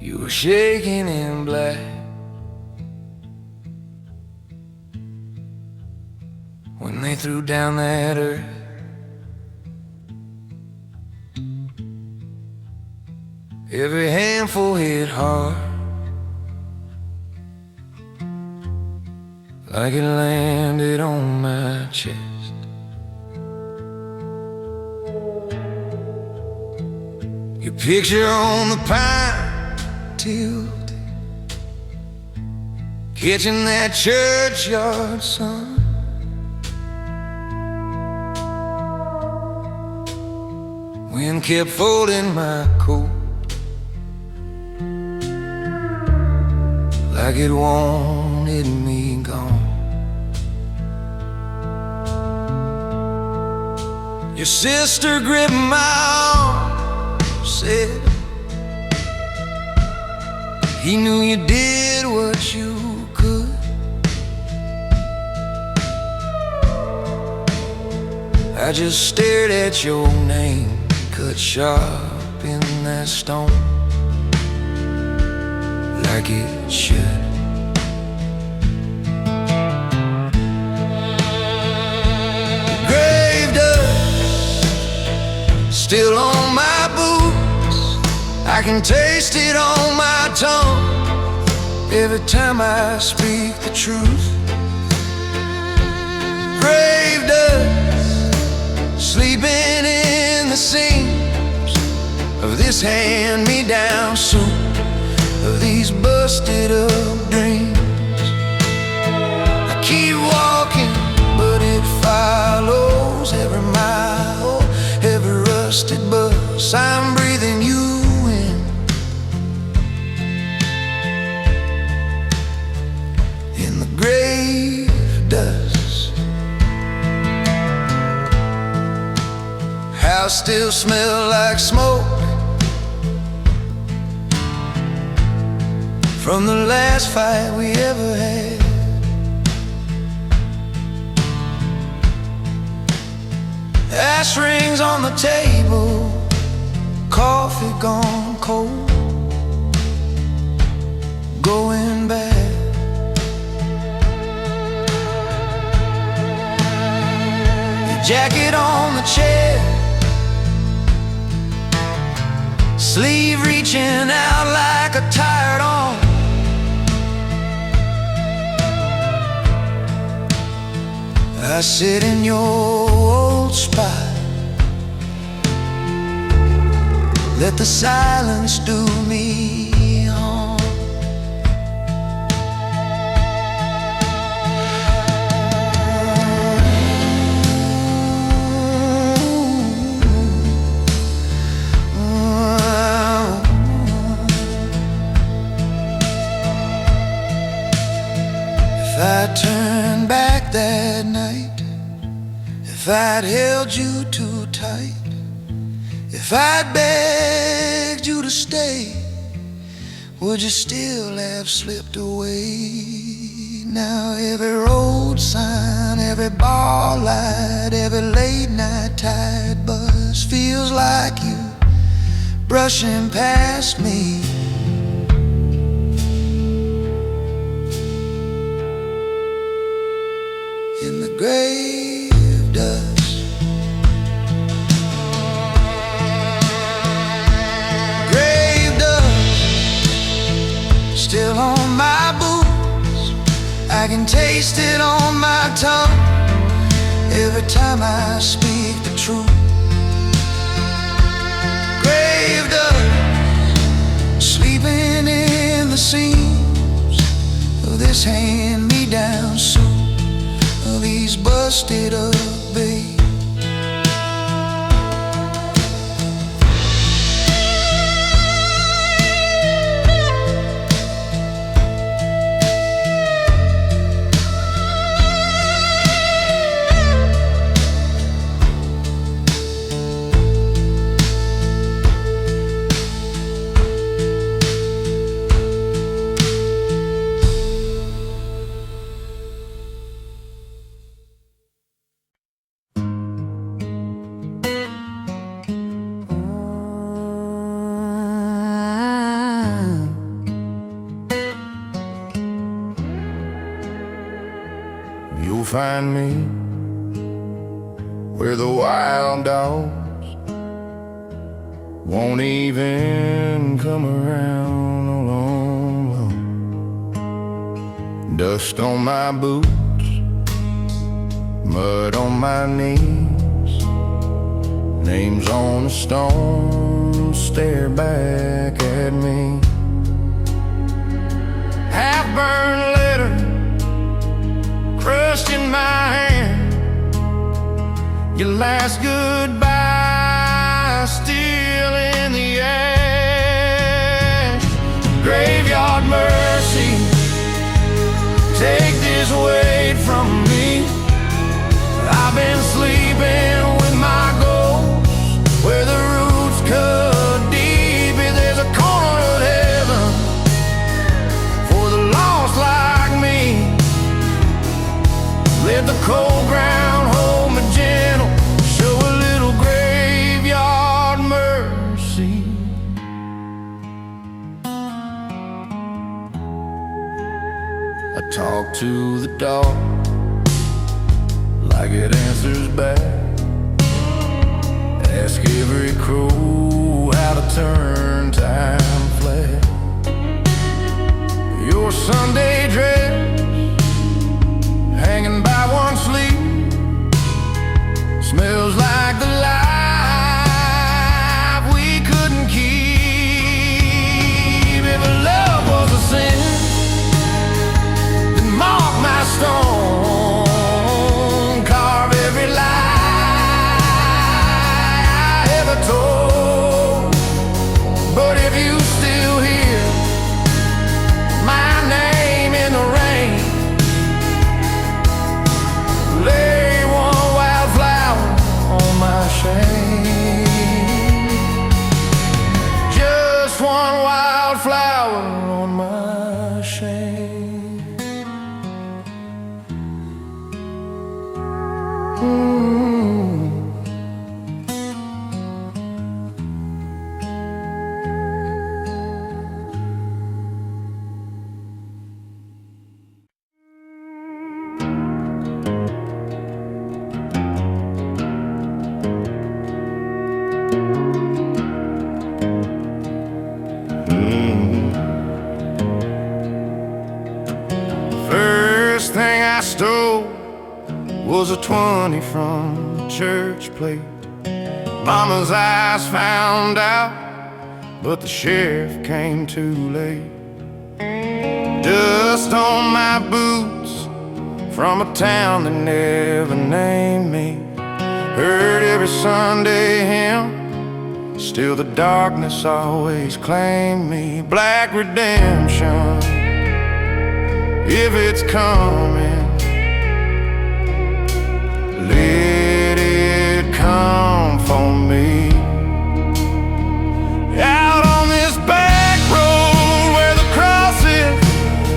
You were shaking in black. When they threw down that earth, every handful hit hard, like it landed on my chest. Your picture on the pine tilted, catching that churchyard sun. Wind kept folding my coat like it wanted me gone. Your sister gripped my arm, said he knew you did what you could. I just stared at your name, cut sharp in that stone, like it should. Grave dust still on my boots, I can taste it on my tongue every time I speak the truth. Grave dust sleeping in the seams of this hand-me-down suit, of these busted up dreams. I keep walking, but it follows every mile, every rusted bus. I'm breathing you in. In the grave dust, house still smell like smoke from the last fight we ever had. Ash rings on the table, coffee gone cold, going bad. Your jacket on the chair, sleeve reaching out like a tired arm. I sit in your old spot, let the silence do me harm. If I turned back that night, if I'd held you too tight, if I'd begged you to stay, would you still have slipped away? Now every road sign, every bar light, every late night tired bus feels like you brushing past me. In the grave dust, grave dust still on my boots, I can taste it on my tongue every time I speak the truth. Grave dust sleeping in the seams of this hand-me-down suit, these busted up babes. find me where the wild dogs won't even come around alone. Dust on my boots, mud on my knees, names on the stone stare back at me. Half-burned letter crushed in my hand, your last goodbye still in the ash. Graveyard mercy, take this weight from me. I've been sleeping with my ghost where the roots cut deep. If there's a corner of heaven for the lost like me, let the cold ground hold me gentle, show a little graveyard mercy. I talk to the dark like it answers back. Ask every crow how to turn time flat. Your Sunday dress hanging by one sleeve smells like the life we couldn't keep. If love was a sin, then mark my stone, carve every lie I ever told. But if you still hear my name in the rain, lay one wildflower on my shame. Just one wildflower on my shame. First thing I stole was a 20 from the church plate. Mama's eyes found out, but the sheriff came too late. Dust on my boots from a town that never named me. Heard every Sunday hymn, still the darkness always claimed me. Black redemption, if it's coming, let it come for me. Out on this back road where the cross is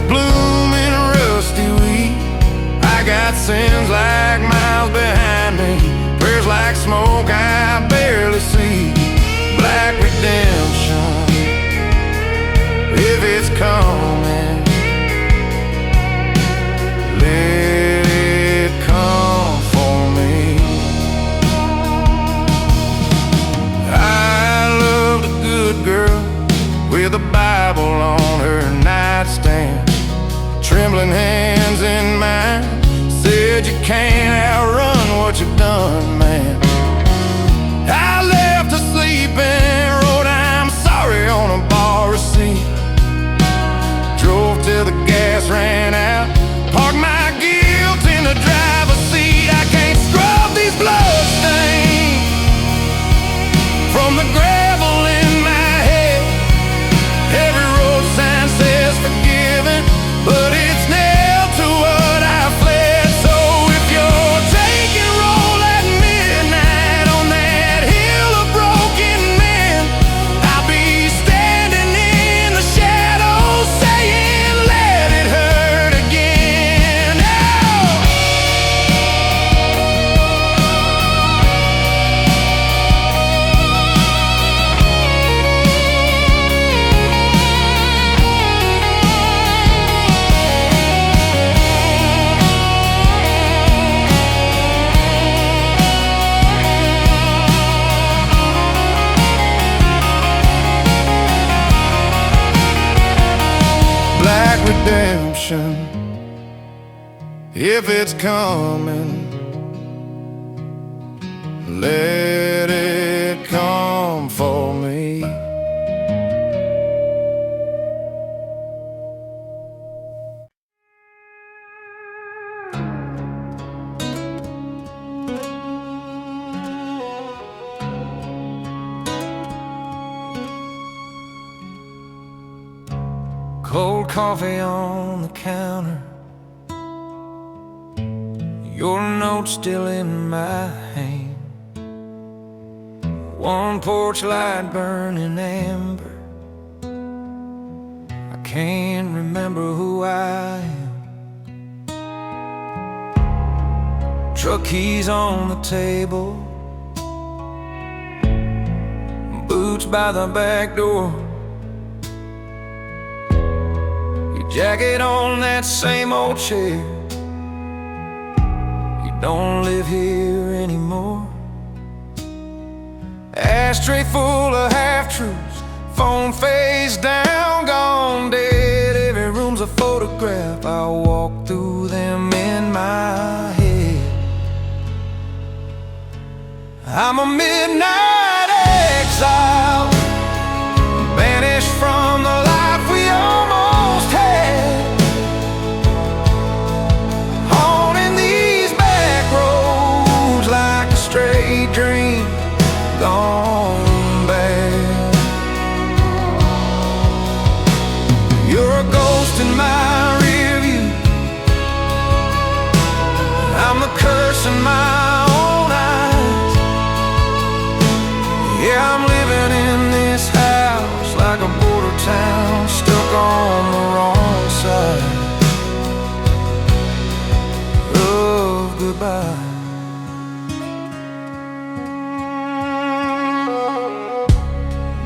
blooming rusty wheat, I got sins like miles behind me, prayers like smoke I barely see. Black redemption, if it's coming, let it come for me. I loved a good girl with a Bible on her nightstand, trembling hands in mine, said you can't outrun what you've done, man. I left her sleeping, wrote I'm sorry on a bar receipt, drove till the gas ran out, parked my guilt in the driver's seat. I can't scrub these blood stains from the gravel in my head. Every road sign says forgiven, but it's nailed to what I fled. So if you're taking passion, if it's coming, let it come for me. Cold coffee on the counter, your note still in my hand. One porch light burning amber, I can't remember who I am. Truck keys on the table, boots by the back door, jacket on that same old chair. You don't live here anymore. Ashtray full of half-truths, phone face down, gone dead. Every room's a photograph, I walk through them in my head. I'm a midnight exile, banished from the life we almost had, haunting these back roads like a stray dream gone bad. You're a ghost in my rear view, I'm the curse in my own eyes. Yeah, I'm living in this house like a border town, stuck on the wrong side of goodbye.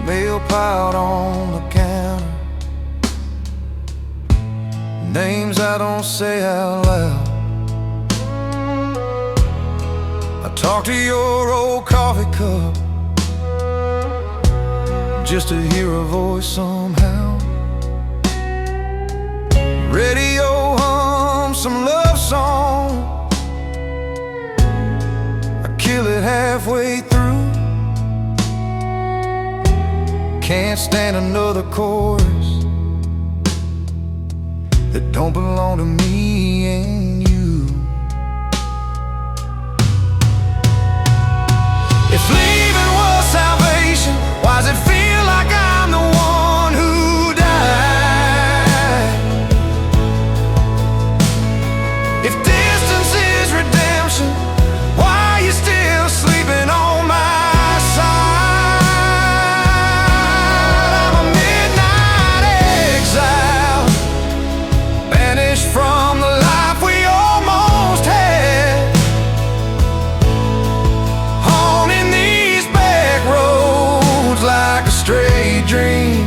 Mail piled on the counter, names I don't say out loud. I talk to your old coffee cup just to hear a voice somehow. Radio hum some love song, I kill it halfway through. Can't stand another chorus that don't belong to me and you. If leaving was salvation, why does it feel like I'm the one who died? If distance is redemption, why are you still sleeping on my side? I'm a midnight exile, banished from the life we almost had, haunting these back roads like a stray dream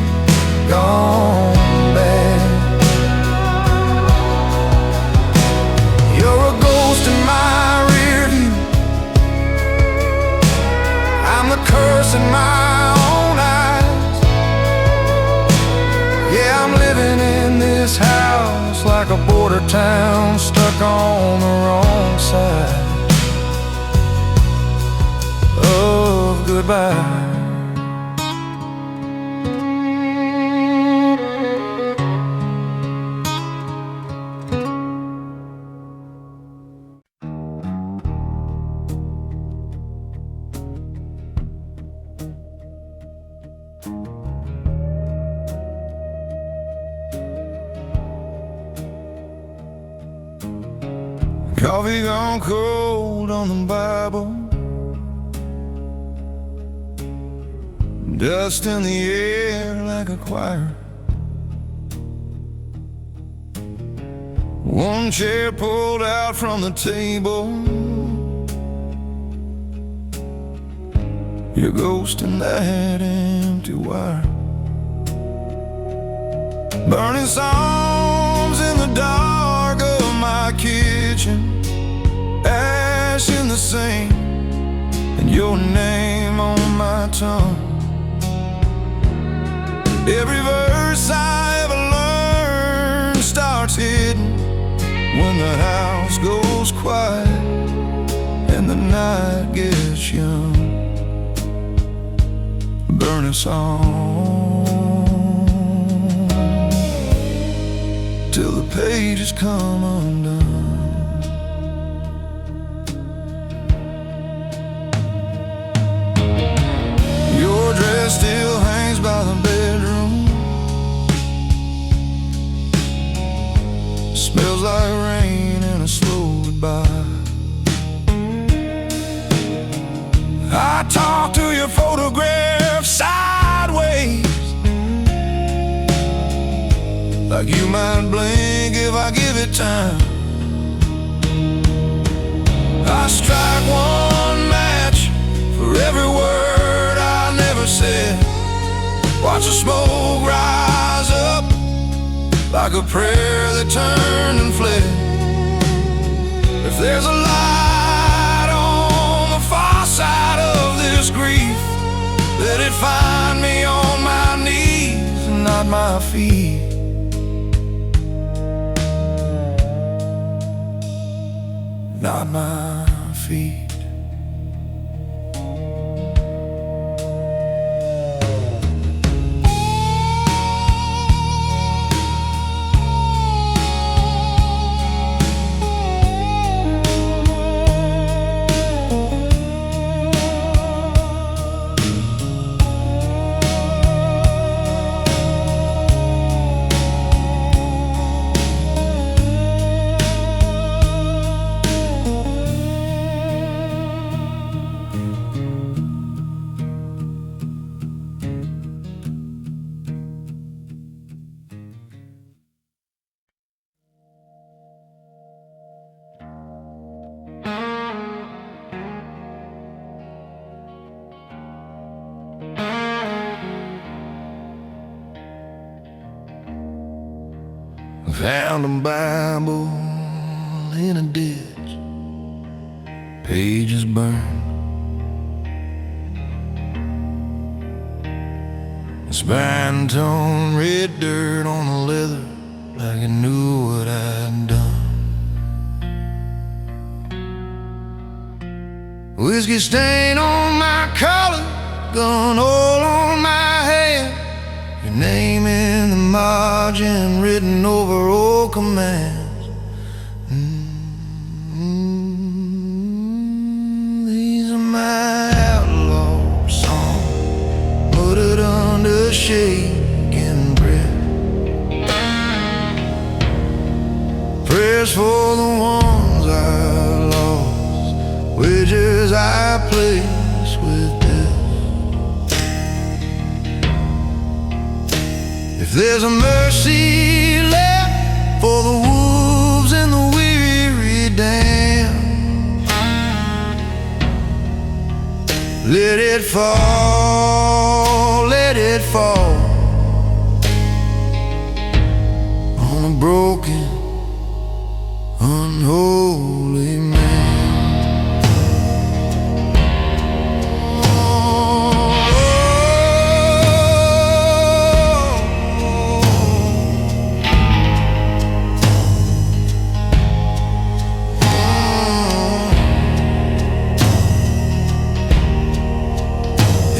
gone bad. You're a ghost in my rear view, I'm the curse in my own eyes. Yeah, I'm living in this house like a border town, stuck on the wrong side of goodbye. Coffee gone cold on the Bible, dust in the air like a choir. One chair pulled out from the table, your ghost in that empty wire. Burning songs in the dark of my kitchen, ash in the sink, and your name on my tongue. Every verse I ever learned starts here night gets young, burn us on till the pages come undone. Your dress still hangs by the bedroom, smells like rain and a slow goodbye. I talk to your photograph sideways, like you might blink if I give it time. I strike one match for every word I never said. Watch the smoke rise up like a prayer that turned and fled. If there's a light on the far side of this grief, let it find me on my knees and not my feet. Not my feet. Found a Bible in a ditch, pages burned. The spine tone red dirt on the leather, like it knew what I'd done. Whiskey stain on my collar, gun all on my hand, your name in the margin written over old commands. These are my outlaw songs, muttered under shaking breath. Prayers for the ones I lost, wagers I place with death. If there's a mercy left for the wolves and the weary damned, let it fall, let it fall on a broken, unholy man.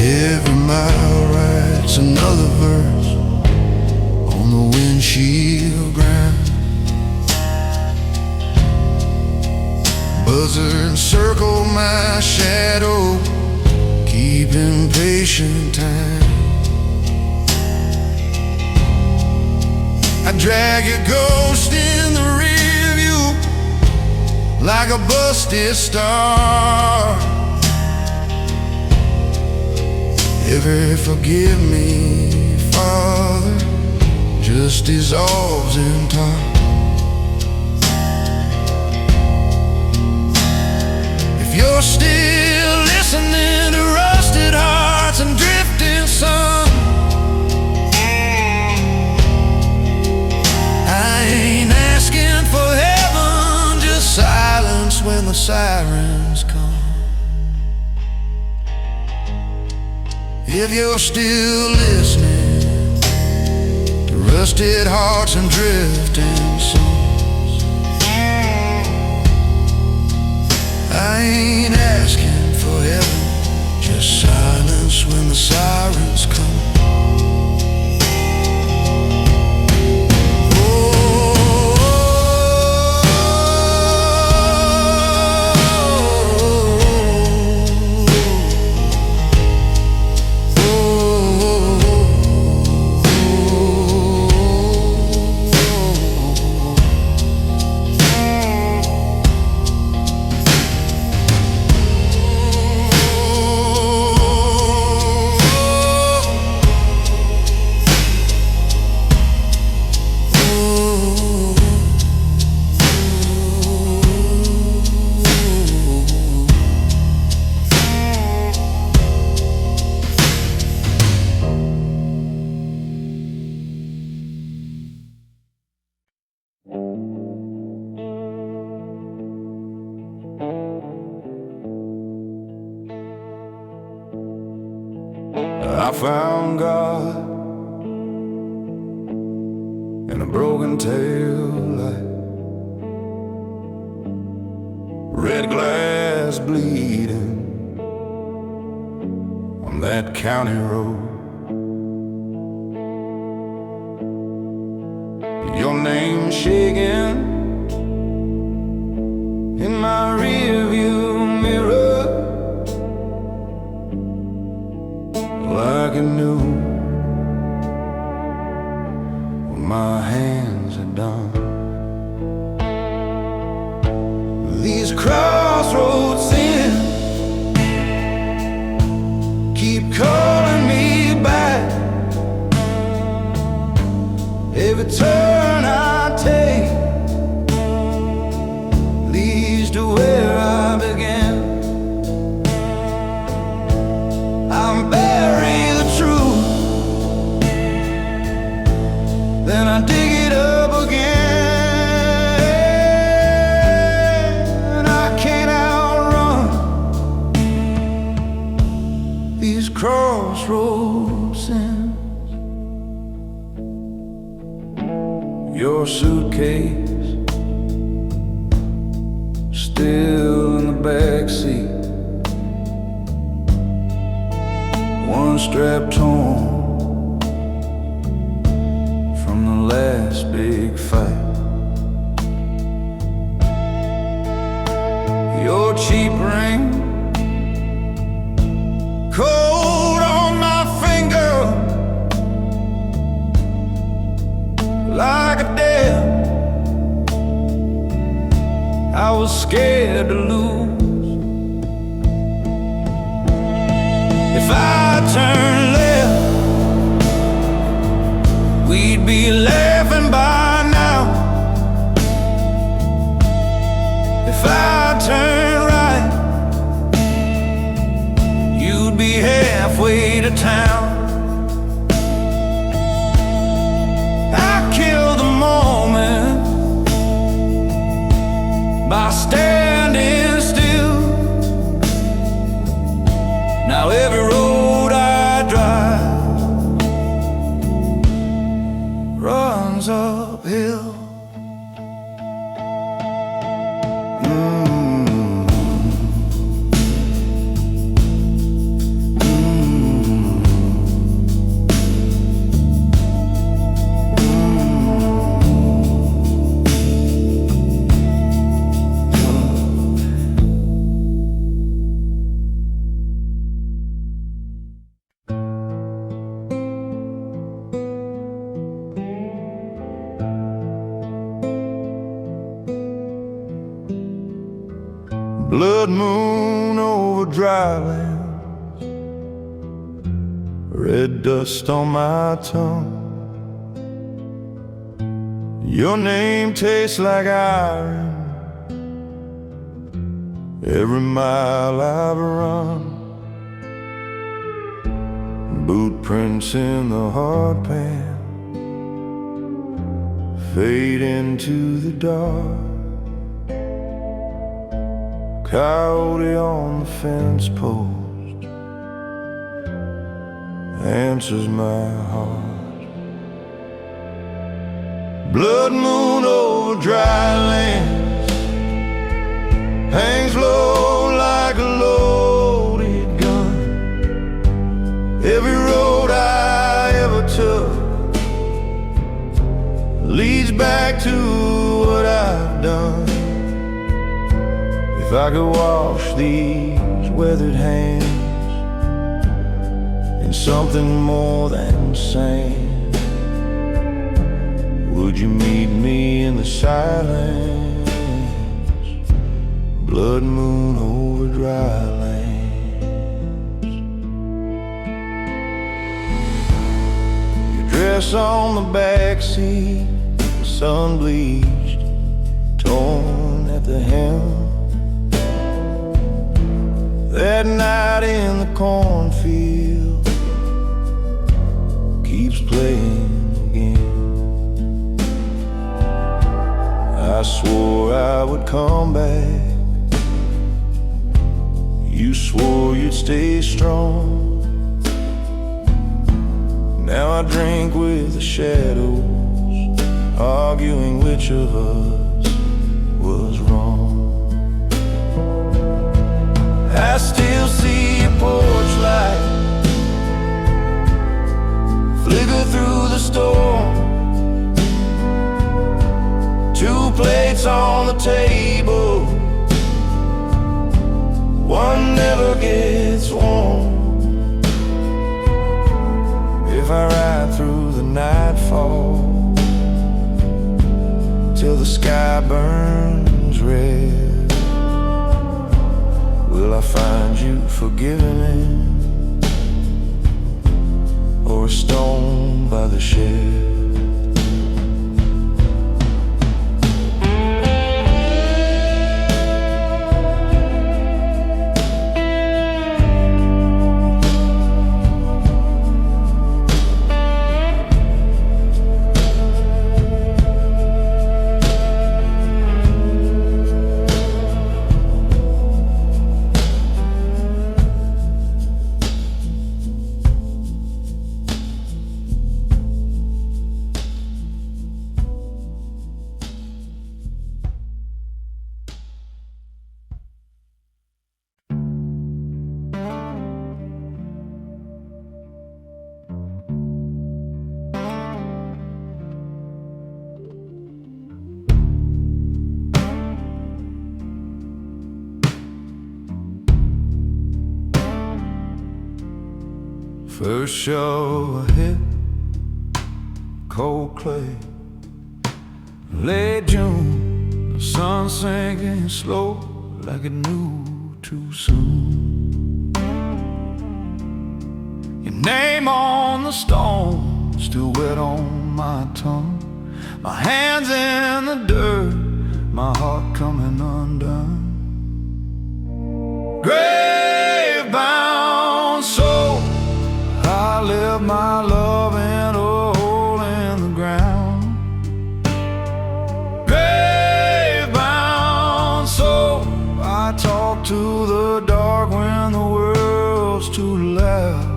Every mile writes another verse on the windshield ground. Buzzards circle my shadow, keeping patient time. I drag your ghost in the rear view like a busted star. Ever forgive me, Father, just dissolves in time. If you're still listening to rusted hearts and drifting sun, I ain't asking for heaven, just silence when the sirens come. If you're still listening to rusted hearts and drifting songs, I ain't asking for heaven, just silence when the sirens come. I found God in a broken tail light, red glass bleeding on that county road. Your name shaking in my rearview mirror, like I knew what my hands had done. These crossroads sin keep calling me back. Every turn I take leads to where I began. I'm bury the truth, then I dig it up again. I can't outrun these crossroads sins. Your suitcase still in the backseat, one strap torn from the last big fight. Your cheap ring cold on my finger, like a debt I was scared to lose. If I turn left, we'd be laughing by now. If I turn right, you'd be halfway to town. I kill the moment by standing still. Now every road I drive runs uphill. Blood moon over dry lands, red dust on my tongue. Your name tastes like iron every mile I've run. Boot prints in the hard pan fade into the dark. Coyote on the fence post answers my heart. Blood moon over dry lands hangs low leads back to what I've done. If I could wash these weathered hands in something more than sand, would you meet me in the silence? Blood moon over dry lands. Your dress on the backseat, sun bleached, torn at the hem. That night in the cornfield keeps playing again. I swore I would come back. You swore you'd stay strong. Now I drink with the shadows, arguing which of us was wrong. I still see your porch light flicker through the storm. Two plates on the table, one never gets warm. If I ride through the nightfall till the sky burns red, will I find you forgiving or a stone by the shed? First show I hit cold clay, late June, the sun sinking slow like it knew too soon. Your name on the stone, still wet on my tongue. My hands in the dirt, my heart coming undone. Grave-bound soul, I left my love in a hole in the ground. Grave-bound soul, I talk to the dark when the world's too loud.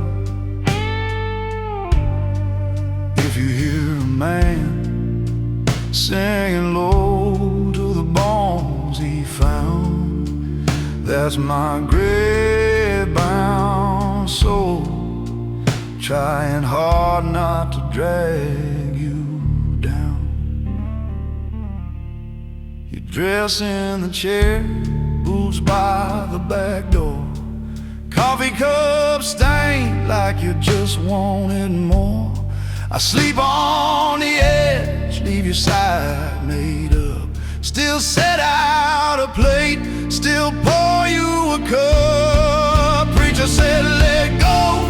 If you hear a man singing low to the bones he found, that's my grave-bound soul, trying hard not to drag you down. You dress in the chair, boots by the back door, coffee cup stained like you just wanted more. I sleep on the edge, leave your side made up, still set out a plate, still pour you a cup. Preacher said let go,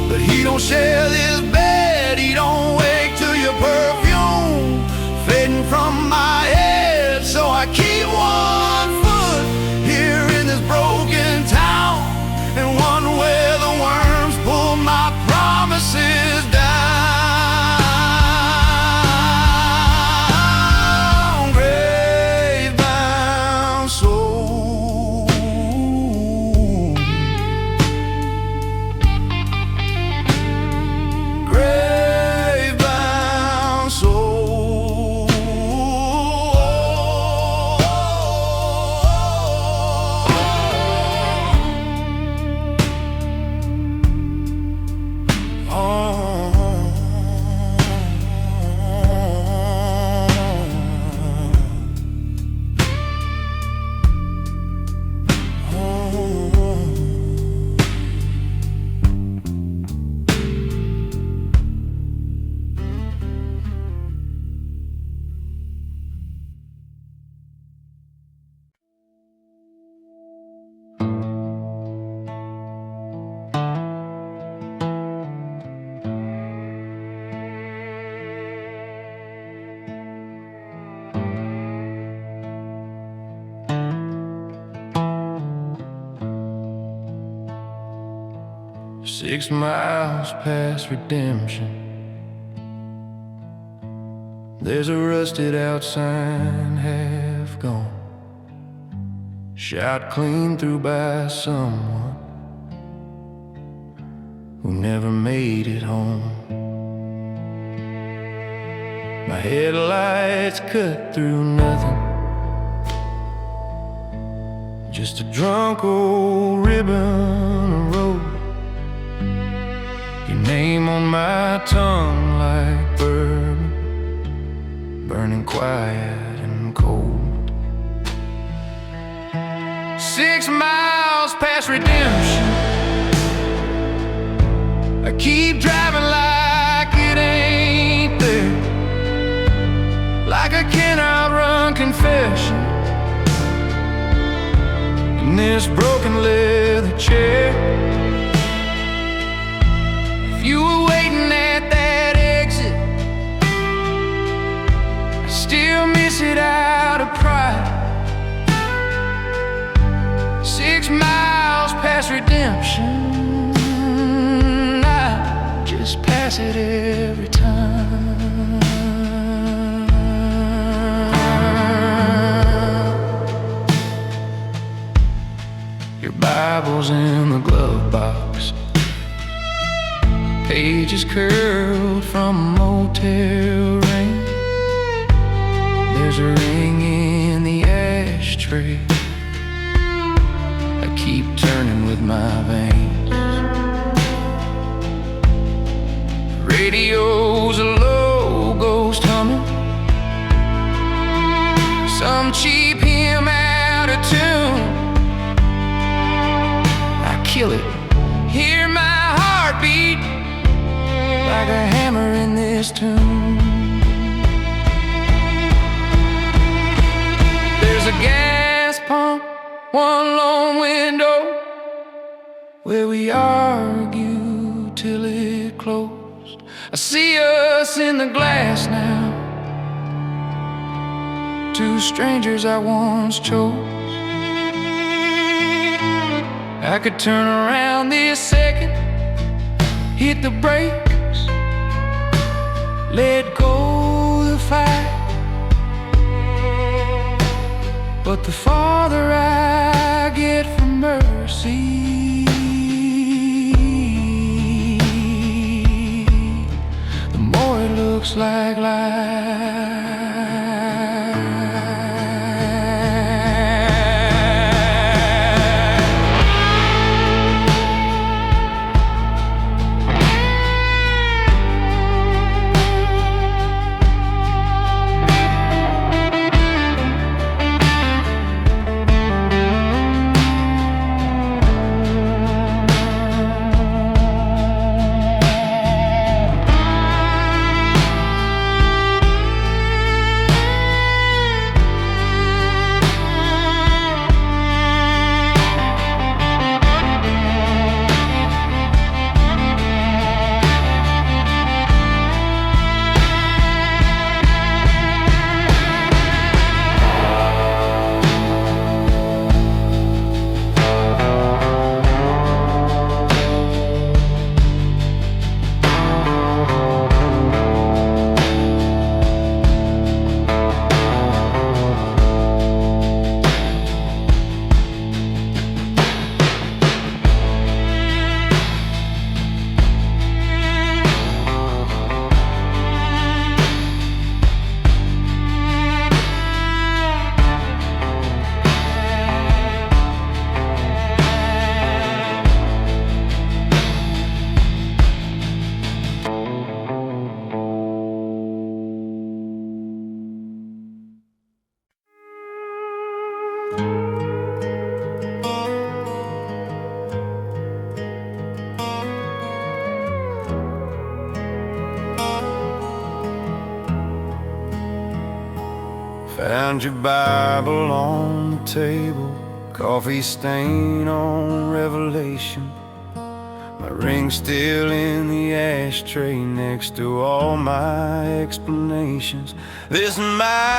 but he don't share this bed. He don't wake to your perfume fading from my head. So I keep one foot here in this broken town, and one where the worms pull my promises down. Grave-bound soul, grave-bound soul. 6 miles past redemption, there's a rusted out sign, half gone, shot clean through by someone who never made it home. My headlights cut through nothing, just a drunk old ribbon of road. Your name on my tongue like bourbon, burning quiet and cold. 6 miles past redemption, I keep driving like it ain't there, like I can't outrun confession in this broken leather chair. If you were waiting at that exit, I still miss it out of pride. 6 miles past redemption, I just pass it every time. Your Bible's in the glove box, pages curled from a motel rain. There's a ring in the ashtray, I keep turning with my veins. Radio's a low ghost humming, some cheap hymn out of tune. I kill it, hear my heartbeat like a hammer in this tune. There's a gas pump, one lone window, where we argue till it closed. I see us in the glass now, two strangers I once chose. I could turn around this second, hit the brakes, let go the fight. But the farther I get from mercy, the more it looks like life. Found your Bible on the table, coffee stain on Revelation. My ring's still in the ashtray next to all my explanations. This is my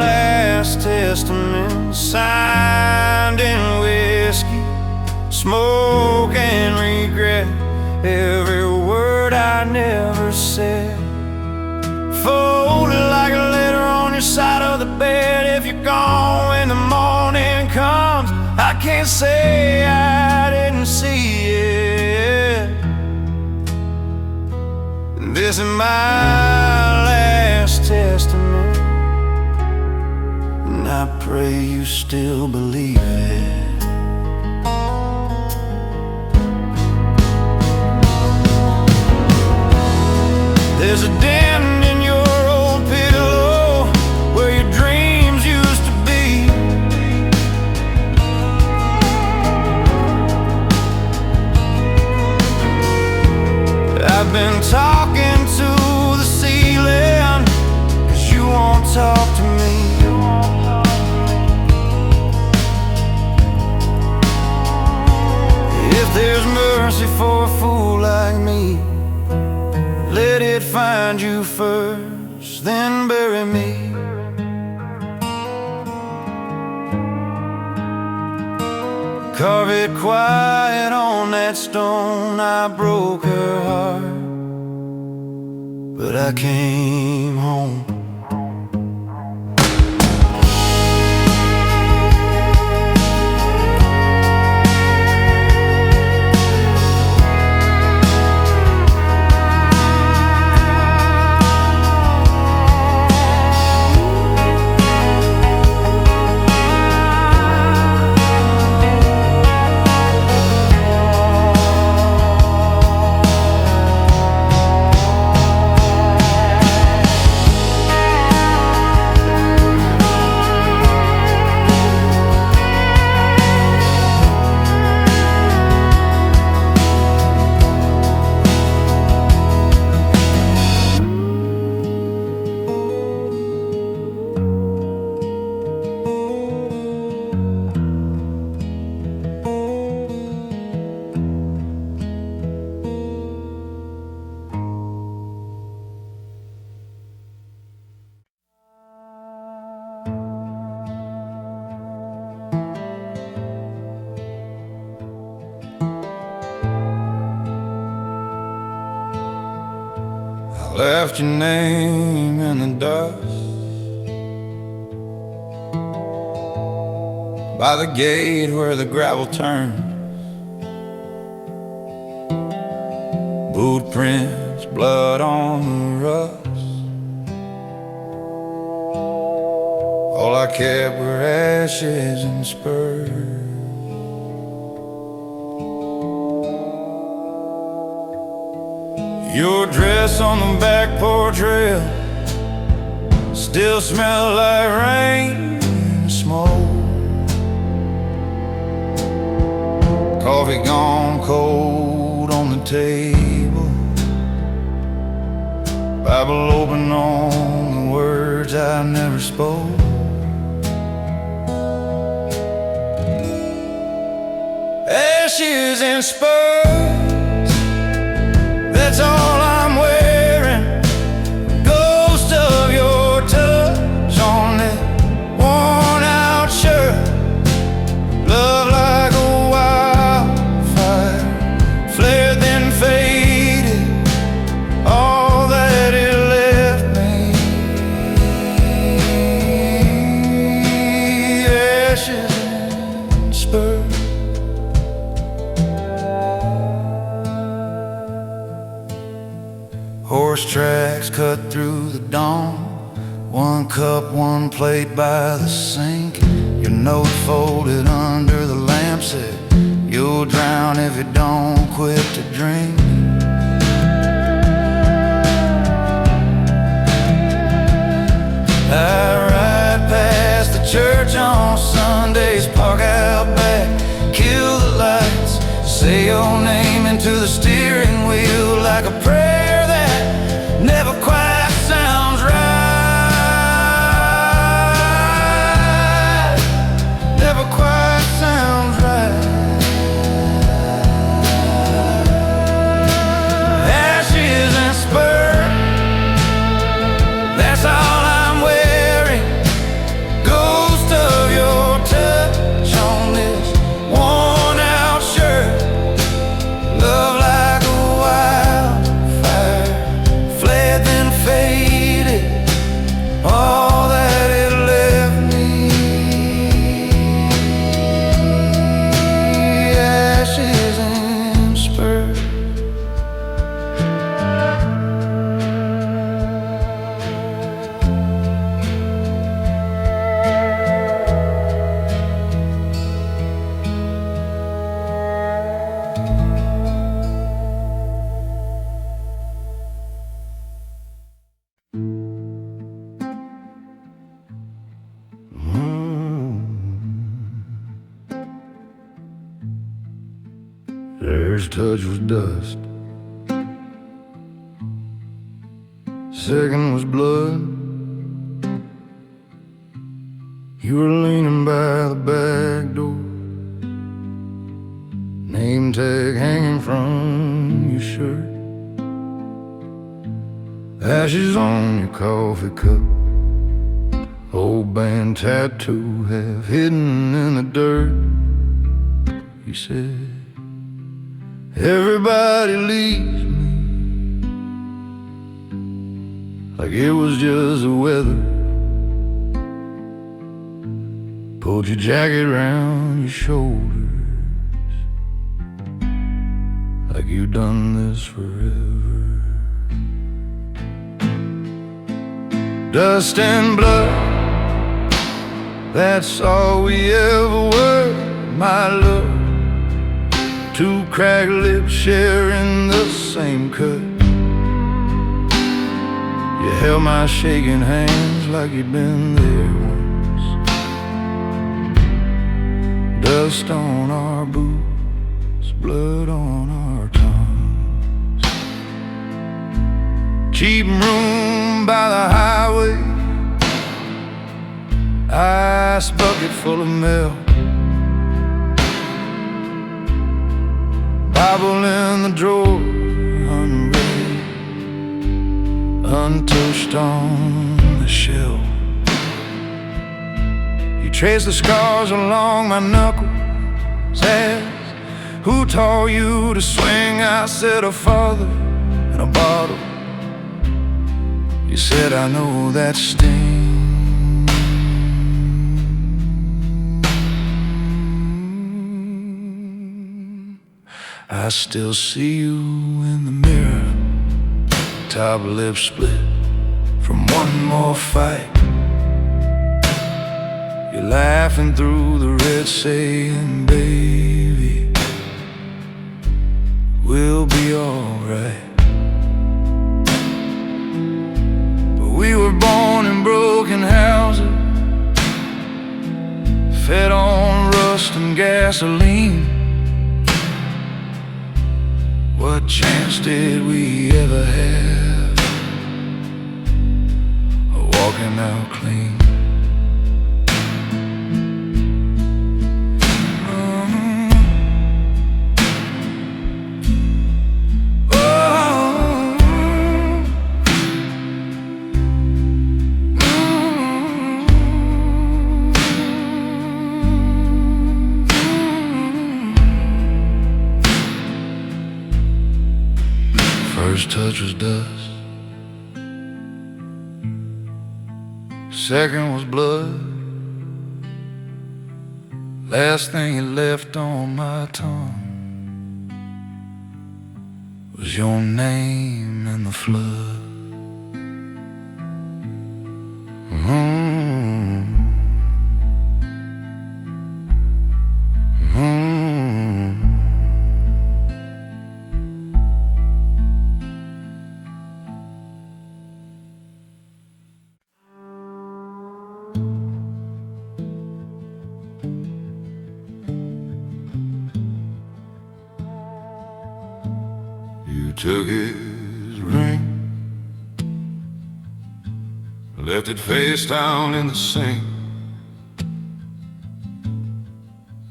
last testament, signed in whiskey, smoke and regret. every word I never said, folded like a letter on your side of the bed. If you're gone when the morning comes, I can't say I didn't see it. This is my last testament, and I pray you still believe it. There's a dent in your old pillow where your dreams used to be. I've been talking to the ceiling, 'cause you won't talk to me. If there's mercy for a fool like me, let it find you first, then bury me. Carve it quiet on that stone. I broke her heart, but I came home. Left your name in the dust by the gate where the gravel turns. Boot prints, blood on the rust. All I kept were ashes and spurs. Your dress on the back porch rail still smell like rain and smoke. Coffee gone cold on the table, Bible open on the words I never spoke. Ashes and spurs, that's all I'm wearing. Ghost of your touch on that worn-out shirt. Love like a wildfire, flared then faded, all that it left me. Ashes and spurs. Horse tracks cut through the dawn, one cup, one plate by the sink. Your note folded under the lamp said, you'll drown if you don't quit to drink. I ride past the church on Sundays, park out back, kill the lights, say your name into the steering wheel like a prayer never quite sounds right. Never quite sounds right. Ashes and spurs, that's all I'm wearing. Ghost of your touch on this worn out shirt. Love like a First touch was dust, second was blood. You were leaning by the back door, name tag hanging from your shirt, ashes on your coffee cup, old band tattoo half hidden in the dirt. You said, everybody leaves me, like it was just the weather. Pulled your jacket around your shoulders, like you've done this forever. Dust and blood, that's all we ever were, my love. Two cracked lips sharing the same cut. You held my shaking hands like you'd been there once. Dust on our boots, blood on our tongues. Cheap room by the highway, ice bucket full of milk, Bible in the drawer, unread, untouched on the shelf. You trace the scars along my knuckles, ask, who taught you to swing? I said, a father and a bottle. You said, I know that sting. I still see you in the mirror, top lip split from one more fight. You're laughing through the red, saying, baby, we'll be alright. But we were born in broken houses, fed on rust and gasoline. What chance did we ever have of walking out clean? First touch was dust, second was blood. Last thing you left on my tongue was your name in the flood. You took his ring, left it face down in the sink.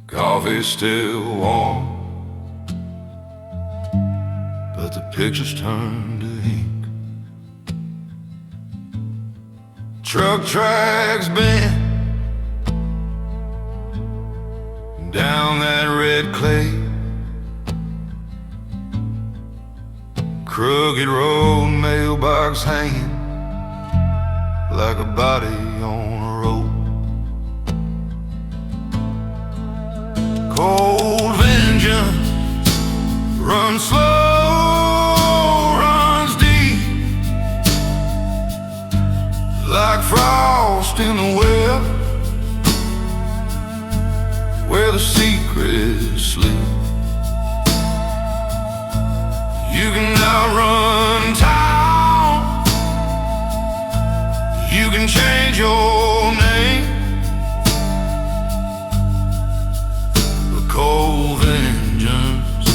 Coffee's still warm, but the picture's turned to ink. Truck tracks bent down that red clay. Crooked road, mailbox hanging like a body on a rope. Cold vengeance runs slow, runs deep, like frost in the web where the secrets sleep. You can outrun time, you can change your name, but cold vengeance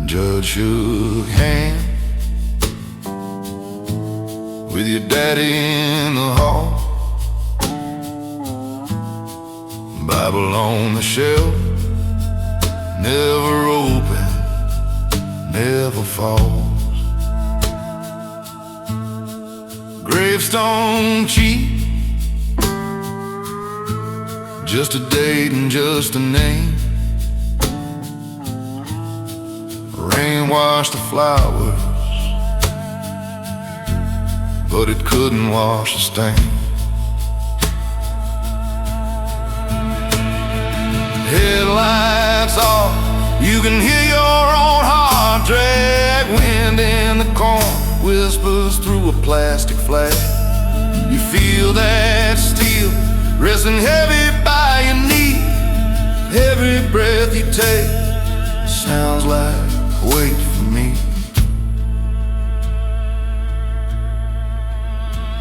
Judge shook hands with your daddy in the hall. Bible on the shelf, never open, never falls. Gravestone cheap, just a date and just a name. Rain washed the flowers, but it couldn't wash the stain. Headlights off, you can hear your own heart drag. Wind in the corn whispers through a plastic flag. You feel that steel resting heavy by your knee. Every breath you take sounds like wait for me.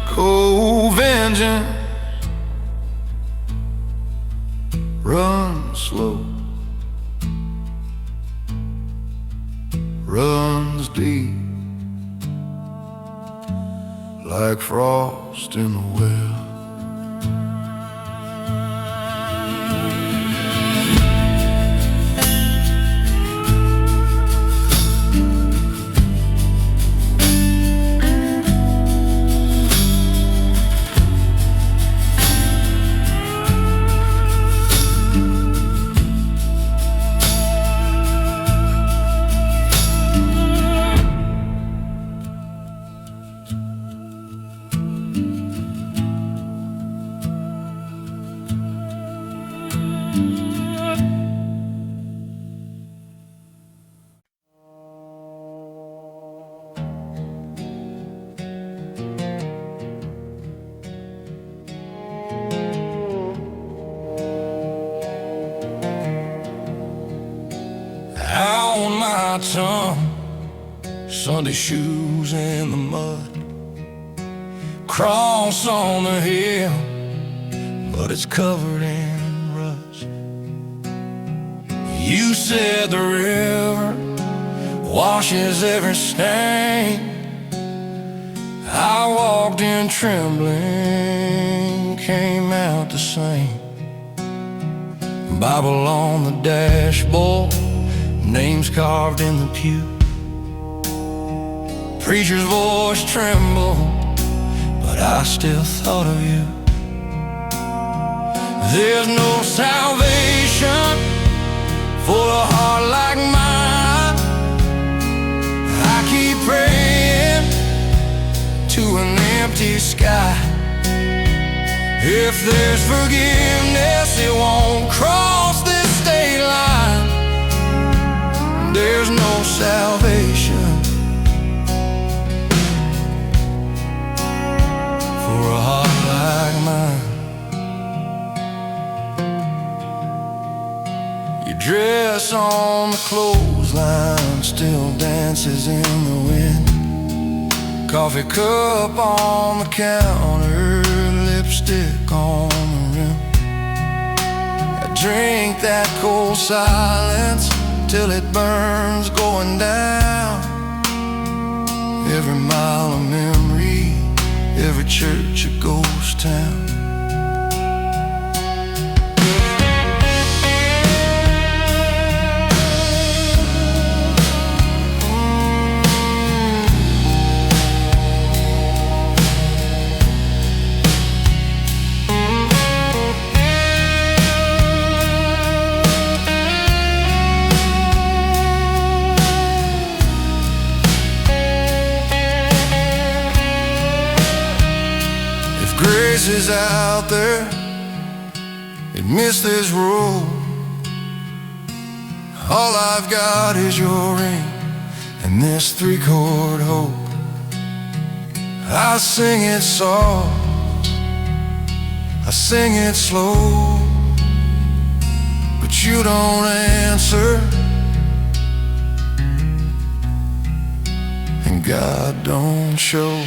Cold vengeance, run slow, runs deep like frost in the well. On my tongue, Sunday shoes in the mud. Cross on the hill, but it's covered in rust. You said the river washes every stain. I walked in trembling, came out the same. Bible on the dashboard, names carved in the pew. Preacher's voice trembled, but I still thought of you. There's no salvation for a heart like mine. I keep praying to an empty sky. If there's forgiveness, it won't cross this state line. There's no salvation for a heart like mine. Your dress on the clothesline still dances in the wind. Coffee cup on the counter, lipstick on the rim. I drink that cold silence till it burns going down. Every mile of memory, every church a ghost town. Grace is out there, it missed this road. All I've got is your ring and this 3-chord hope. I sing it soft, I sing it slow, but you don't answer, and God don't show.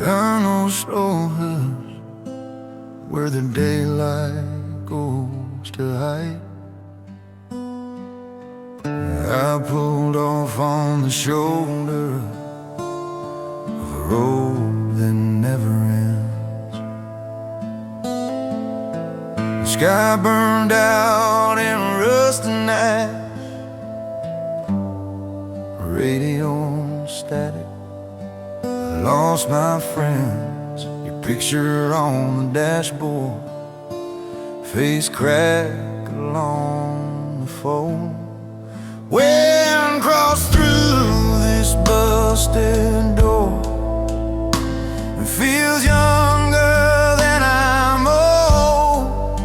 I know slow hills where the daylight goes to hide. I pulled off on the shoulder of a road that never ends. The sky burned out in rusty night, radio static. I lost my friends, your picture on the dashboard, face crack along the phone. Wind crossed through this busted door. It feels younger than I'm old.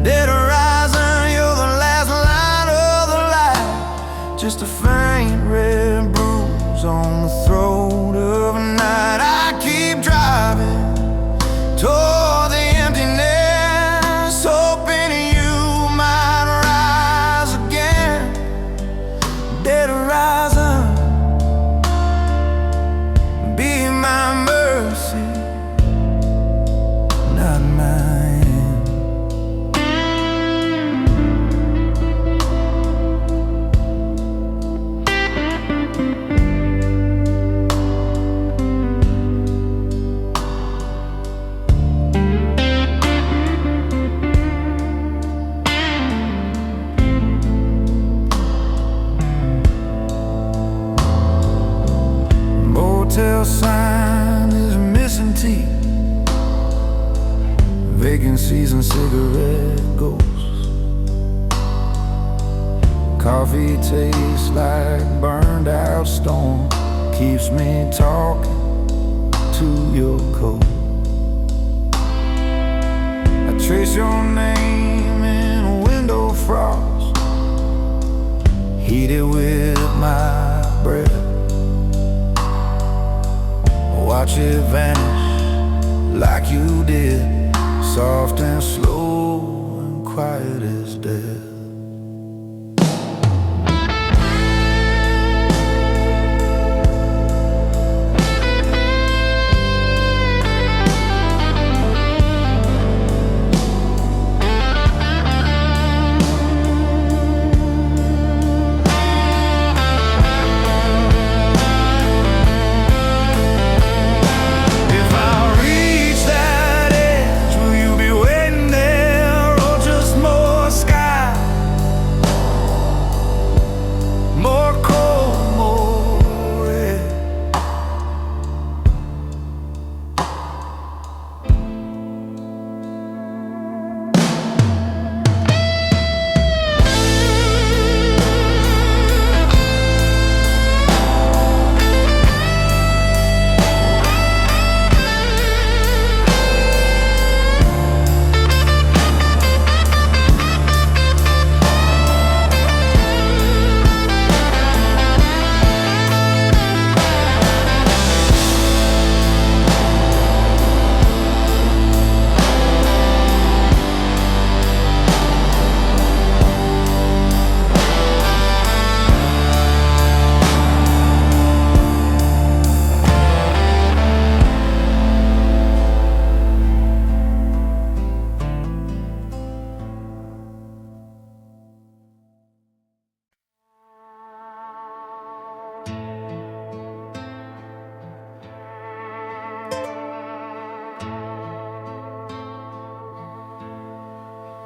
Dead horizon, you're the last light of the light. Just a faint red bruise on the throat of a night. I keep driving toward the emptiness, hoping you might rise again. Dead horizon, be my mercy, not mine. Motel sign is missing teeth, vacancies and cigarette ghosts. Coffee tastes like burned out stone, keeps me talking to your coat. I trace your name in window frost, heated with my breath. Watch it vanish like you did, soft and slow and quiet as death.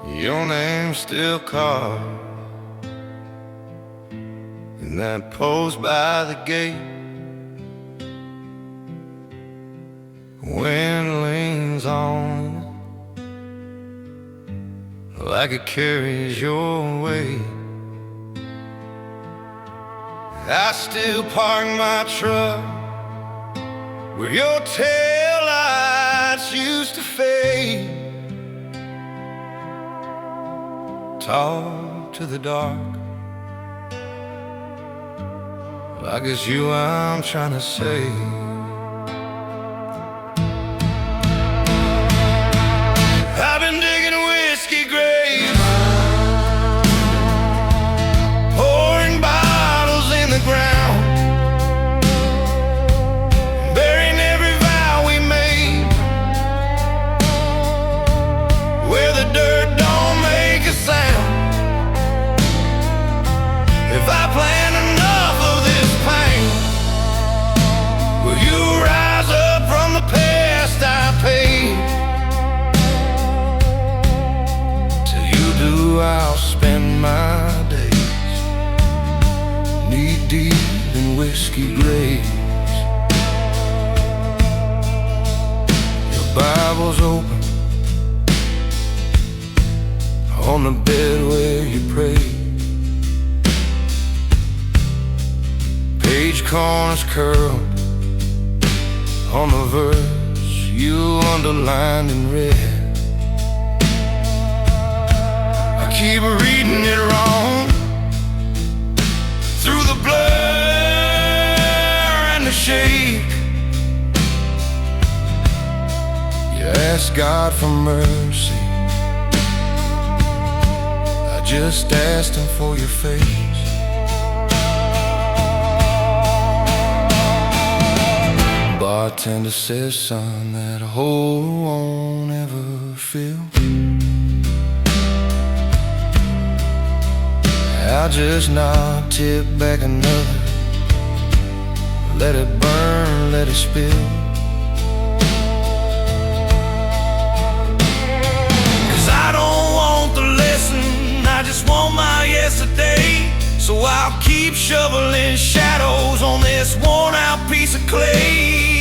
Your name's still carved in that post by the gate. Wind leans on like it carries your weight. I still park my truck where your taillights used to fade. Talk to the dark like it's you I'm trying to save. silky grace. Your Bible's open on the bed where you pray. Page corners curled on the verse you underlined in red. I keep reading it wrong through the blur and the shake. You ask God for mercy, I just asked him for your face. Bartender says, son, that hole won't ever fill. I'll just not tip back another. Let it burn, let it spill. 'Cause I don't want the lesson, I just want my yesterday. So I'll keep shoveling shadows on this worn out piece of clay.